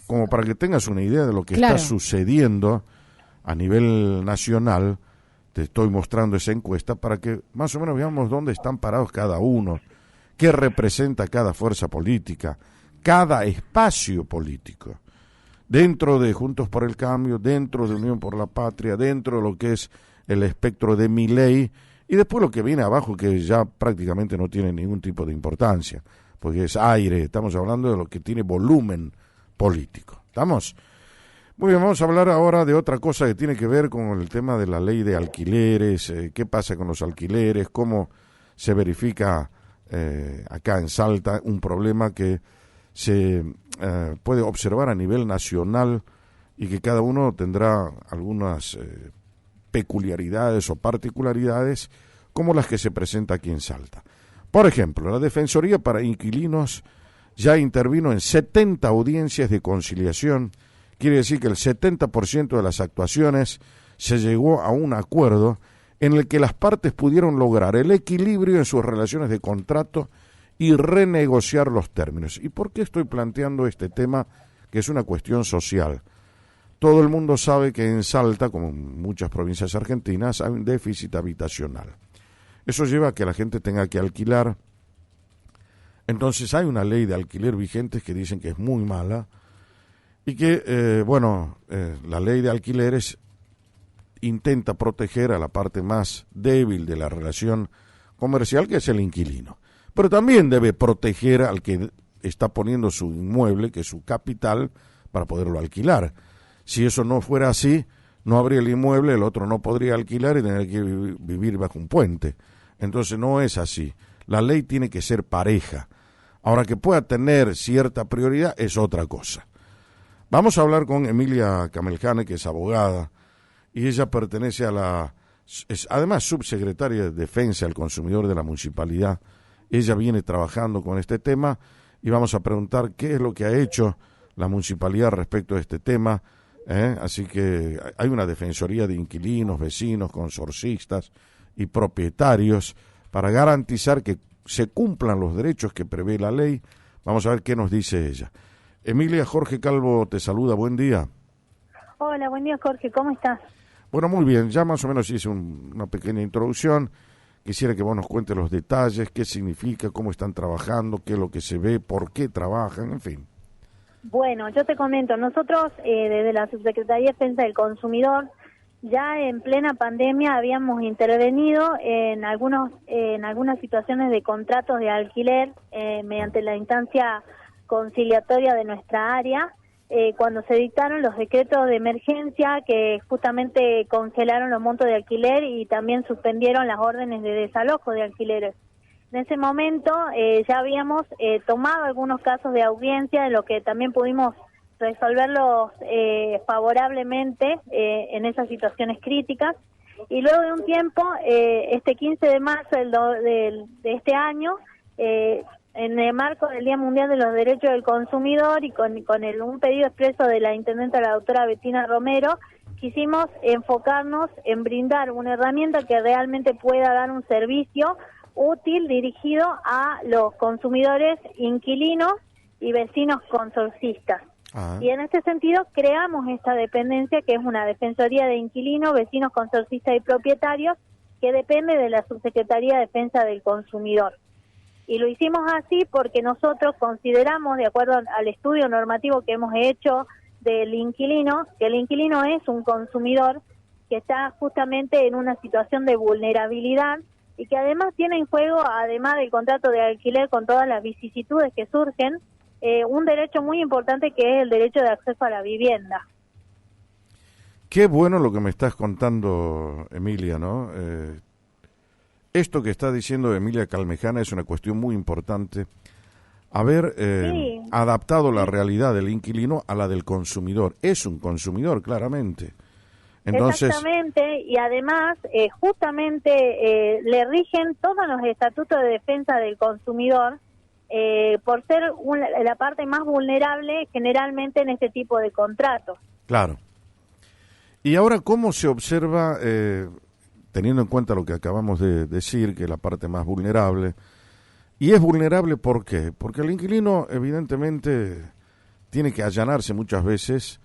como para que tengas una idea de lo que Claro. está sucediendo a nivel nacional. Te estoy mostrando esa encuesta para que más o menos veamos dónde están parados cada uno, qué representa cada fuerza política, cada espacio político, dentro de Juntos por el Cambio, dentro de Unión por la Patria, dentro de lo que es el espectro de Milei, y después lo que viene abajo, que ya prácticamente no tiene ningún tipo de importancia, porque es aire. Estamos hablando de lo que tiene volumen político. ¿Estamos? Muy bien, vamos a hablar ahora de otra cosa que tiene que ver con el tema de la ley de alquileres, qué pasa con los alquileres, cómo se verifica acá en Salta un problema que se puede observar a nivel nacional y que cada uno tendrá algunas peculiaridades o particularidades como las que se presenta aquí en Salta. Por ejemplo, la Defensoría para Inquilinos ya intervino en 70 audiencias de conciliación. Quiere decir que el 70% de las actuaciones se llegó a un acuerdo en el que las partes pudieron lograr el equilibrio en sus relaciones de contrato y renegociar los términos. ¿Y por qué estoy planteando este tema, que es una cuestión social? Todo el mundo sabe que en Salta, como en muchas provincias argentinas, hay un déficit habitacional. Eso lleva a que la gente tenga que alquilar. Entonces hay una ley de alquiler vigente que dicen que es muy mala y que, la ley de alquileres intenta proteger a la parte más débil de la relación comercial, que es el inquilino. Pero también debe proteger al que está poniendo su inmueble, que es su capital, para poderlo alquilar. Si eso no fuera así, no habría el inmueble, el otro no podría alquilar y tener que vivir bajo un puente. Entonces no es así. La ley tiene que ser pareja. Ahora, que pueda tener cierta prioridad es otra cosa. Vamos a hablar con Emilia Cameljane, que es abogada, y ella pertenece es además subsecretaria de Defensa del Consumidor de la Municipalidad. Ella viene trabajando con este tema y vamos a preguntar qué es lo que ha hecho la municipalidad respecto a este tema. Así que hay una defensoría de inquilinos, vecinos, consorcistas y propietarios para garantizar que se cumplan los derechos que prevé la ley. Vamos a ver qué nos dice ella. Emilia, Jorge Calvo te saluda, buen día. Hola, buen día Jorge, ¿cómo estás? Bueno, muy bien, ya más o menos hice una pequeña introducción. Quisiera que vos nos cuentes los detalles, qué significa, cómo están trabajando, qué es lo que se ve, por qué trabajan, en fin. Bueno, yo te comento, nosotros desde la Subsecretaría de Defensa del Consumidor, ya en plena pandemia habíamos intervenido en algunas situaciones de contratos de alquiler mediante la instancia conciliatoria de nuestra área, cuando se dictaron los decretos de emergencia que justamente congelaron los montos de alquiler y también suspendieron las órdenes de desalojo de alquileres. En ese momento ya habíamos tomado algunos casos de audiencia, en lo que también pudimos resolverlos favorablemente en esas situaciones críticas. Y luego de un tiempo, este 15 de marzo de este año, en el marco del Día Mundial de los Derechos del Consumidor y con un pedido expreso de la intendenta, la doctora Bettina Romero, quisimos enfocarnos en brindar una herramienta que realmente pueda dar un servicio útil dirigido a los consumidores, inquilinos y vecinos consorcistas. Y en este sentido creamos esta dependencia, que es una defensoría de inquilinos, vecinos, consorcistas y propietarios, que depende de la Subsecretaría de Defensa del Consumidor. Y lo hicimos así porque nosotros consideramos, de acuerdo al estudio normativo que hemos hecho del inquilino, que el inquilino es un consumidor que está justamente en una situación de vulnerabilidad y que además tiene en juego, además del contrato de alquiler con todas las vicisitudes que surgen, un derecho muy importante, que es el derecho de acceso a la vivienda. Qué bueno lo que me estás contando, Emilia, ¿no? Esto que está diciendo Emilia Cameljane es una cuestión muy importante. Haber adaptado la realidad del inquilino a la del consumidor. Es un consumidor, claramente. Entonces, exactamente, y además justamente le rigen todos los estatutos de defensa del consumidor, por ser la parte más vulnerable generalmente en este tipo de contratos. Claro. Y ahora, ¿cómo se observa, teniendo en cuenta lo que acabamos de decir, que es la parte más vulnerable? Y es vulnerable, ¿por qué? Porque el inquilino evidentemente tiene que allanarse muchas veces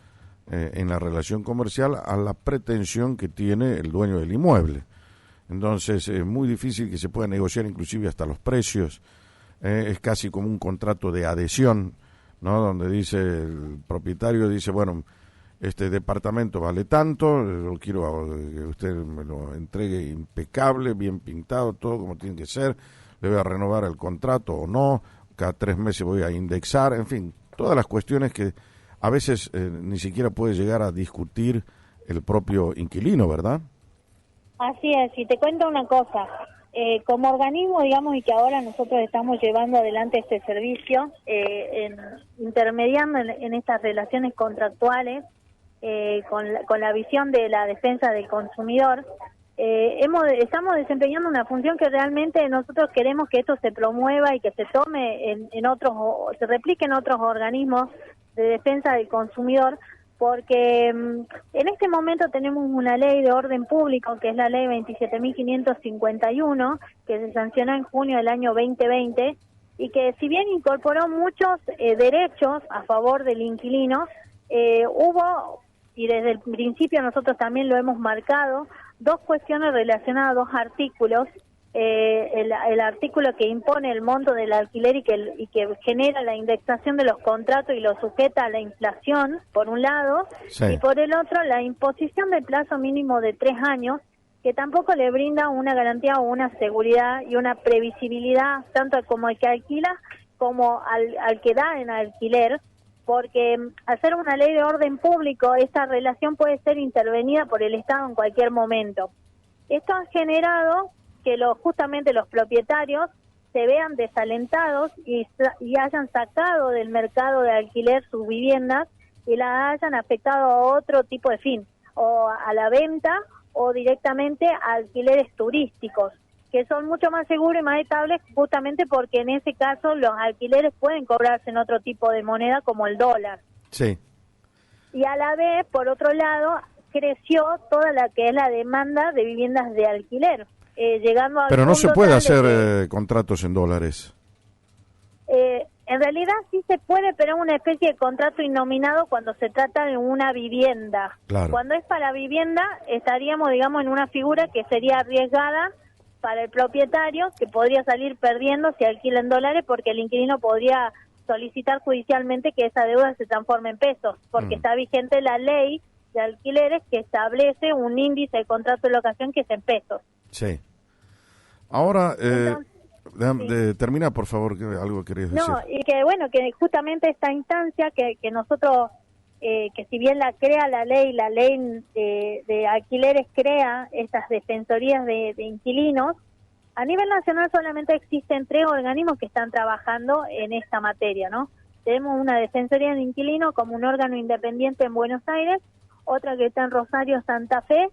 en la relación comercial a la pretensión que tiene el dueño del inmueble. Entonces es muy difícil que se pueda negociar inclusive hasta los precios. Es casi como un contrato de adhesión, ¿no? Donde dice el propietario, dice, bueno, este departamento vale tanto, yo quiero que usted me lo entregue impecable, bien pintado, todo como tiene que ser, le voy a renovar el contrato o no, cada 3 meses voy a indexar, en fin, todas las cuestiones que a veces ni siquiera puede llegar a discutir el propio inquilino, ¿verdad? Así es, y te cuento una cosa, como organismo, digamos, y que ahora nosotros estamos llevando adelante este servicio, intermediando en estas relaciones contractuales, con la visión de la defensa del consumidor, estamos desempeñando una función que realmente nosotros queremos que esto se promueva y que se tome en otros, se replique en otros organismos de defensa del consumidor, porque en este momento tenemos una ley de orden público, que es la ley 27.551, que se sancionó en junio del año 2020, y que si bien incorporó muchos derechos a favor del inquilino, hubo, y desde el principio nosotros también lo hemos marcado, 2 cuestiones relacionadas a 2 artículos. El artículo que impone el monto del alquiler y que genera la indexación de los contratos y lo sujeta a la inflación, por un lado, sí, y por el otro la imposición del plazo mínimo de 3 años, que tampoco le brinda una garantía o una seguridad y una previsibilidad tanto como al que alquila como al que da en alquiler, porque al ser una ley de orden público, esta relación puede ser intervenida por el Estado en cualquier momento. Esto ha generado que justamente los propietarios se vean desalentados y hayan sacado del mercado de alquiler sus viviendas y las hayan afectado a otro tipo de fin, o a la venta o directamente a alquileres turísticos, que son mucho más seguros y más estables, justamente porque en ese caso los alquileres pueden cobrarse en otro tipo de moneda como el dólar. Sí. Y a la vez, por otro lado, creció toda la que es la demanda de viviendas de alquiler. Llegando Pero no se puede hacer contratos en dólares. En realidad sí se puede, pero es una especie de contrato innominado cuando se trata de una vivienda. Claro. Cuando es para vivienda, estaríamos, digamos, en una figura que sería arriesgada para el propietario, que podría salir perdiendo si alquila en dólares, porque el inquilino podría solicitar judicialmente que esa deuda se transforme en pesos, porque está vigente la ley de alquileres que establece un índice de contrato de locación que es en pesos. Sí. Ahora, Entonces, termina, por favor, que algo querías decir. No, y que bueno, que justamente esta instancia que nosotros, que si bien la crea la ley de alquileres crea estas defensorías de inquilinos, a nivel nacional solamente existen 3 organismos que están trabajando en esta materia, ¿no? Tenemos una defensoría de inquilinos como un órgano independiente en Buenos Aires, otra que está en Rosario, Santa Fe,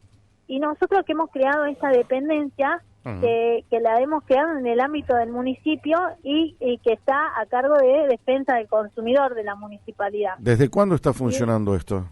y nosotros que hemos creado esta dependencia, que la hemos creado en el ámbito del municipio y que está a cargo de defensa del consumidor de la municipalidad. ¿Desde cuándo está funcionando esto?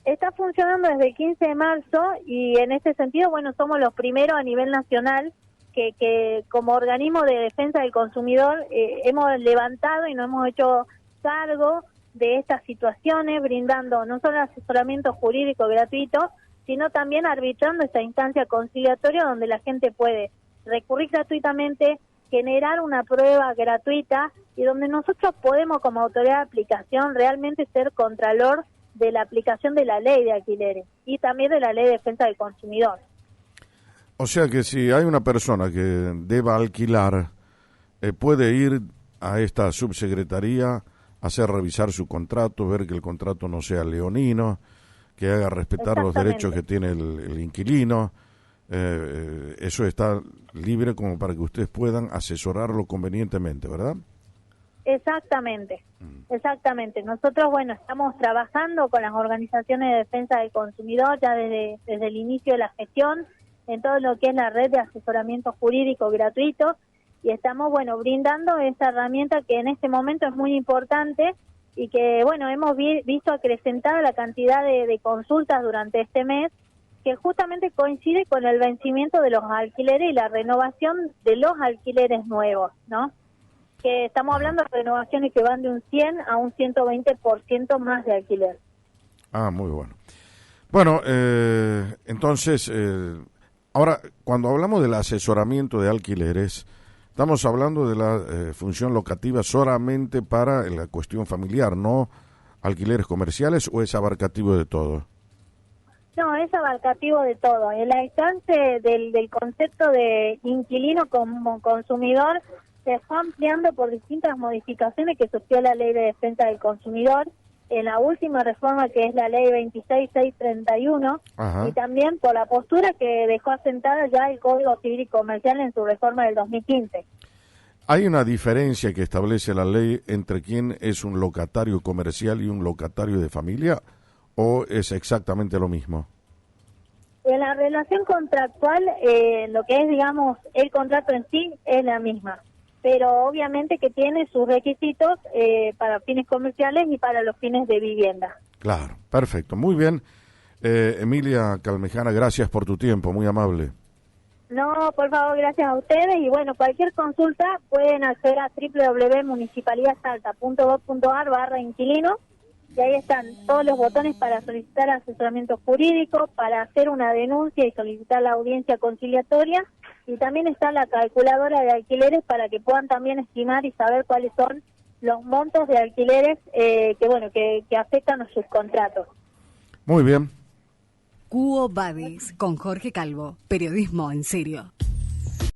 Está funcionando desde el 15 de marzo y en este sentido, bueno, somos los primeros a nivel nacional que como organismo de defensa del consumidor hemos levantado y nos hemos hecho cargo de estas situaciones, brindando no solo asesoramiento jurídico gratuito, sino también arbitrando esta instancia conciliatoria donde la gente puede recurrir gratuitamente, generar una prueba gratuita y donde nosotros podemos como autoridad de aplicación realmente ser contralor de la aplicación de la ley de alquileres y también de la ley de defensa del consumidor. O sea que si hay una persona que deba alquilar, puede ir a esta subsecretaría, hacer revisar su contrato, ver que el contrato no sea leonino, que haga respetar los derechos que tiene el inquilino. Eso está libre como para que ustedes puedan asesorarlo convenientemente, ¿verdad? Exactamente, exactamente. Nosotros, bueno, estamos trabajando con las organizaciones de defensa del consumidor ya desde el inicio de la gestión en todo lo que es la red de asesoramiento jurídico gratuito y estamos, bueno, brindando esta herramienta que en este momento es muy importante y que, bueno, hemos visto acrecentada la cantidad de consultas durante este mes, que justamente coincide con el vencimiento de los alquileres y la renovación de los alquileres nuevos, ¿no? que estamos hablando de renovaciones que van de un 100 a un 120% más de alquiler. Ah, muy bueno. Bueno, entonces, ahora, cuando hablamos del asesoramiento de alquileres, estamos hablando de la función locativa solamente para la cuestión familiar, ¿no? ¿Alquileres comerciales o es abarcativo de todo? No, es abarcativo de todo. El alcance del concepto de inquilino como consumidor se fue ampliando por distintas modificaciones que sufrió la Ley de Defensa del Consumidor, en la última reforma que es la Ley 26631, y también por la postura que dejó asentada ya el Código Civil y Comercial en su reforma del 2015. ¿Hay una diferencia que establece la ley entre quién es un locatario comercial y un locatario de familia, o es exactamente lo mismo? En la relación contractual, lo que es, digamos, el contrato en sí es la misma, pero obviamente que tiene sus requisitos para fines comerciales y para los fines de vivienda. Claro, perfecto, muy bien. Emilia Calmejana, gracias por tu tiempo, muy amable. No, por favor, gracias a ustedes, y bueno, cualquier consulta pueden acceder a www.municipalidadsalta.gov.ar/inquilino, y ahí están todos los botones para solicitar asesoramiento jurídico, para hacer una denuncia y solicitar la audiencia conciliatoria, y también está la calculadora de alquileres para que puedan también estimar y saber cuáles son los montos de alquileres que afectan a sus contratos. Muy bien. Quo Vadis, con Jorge Calvo, periodismo en serio.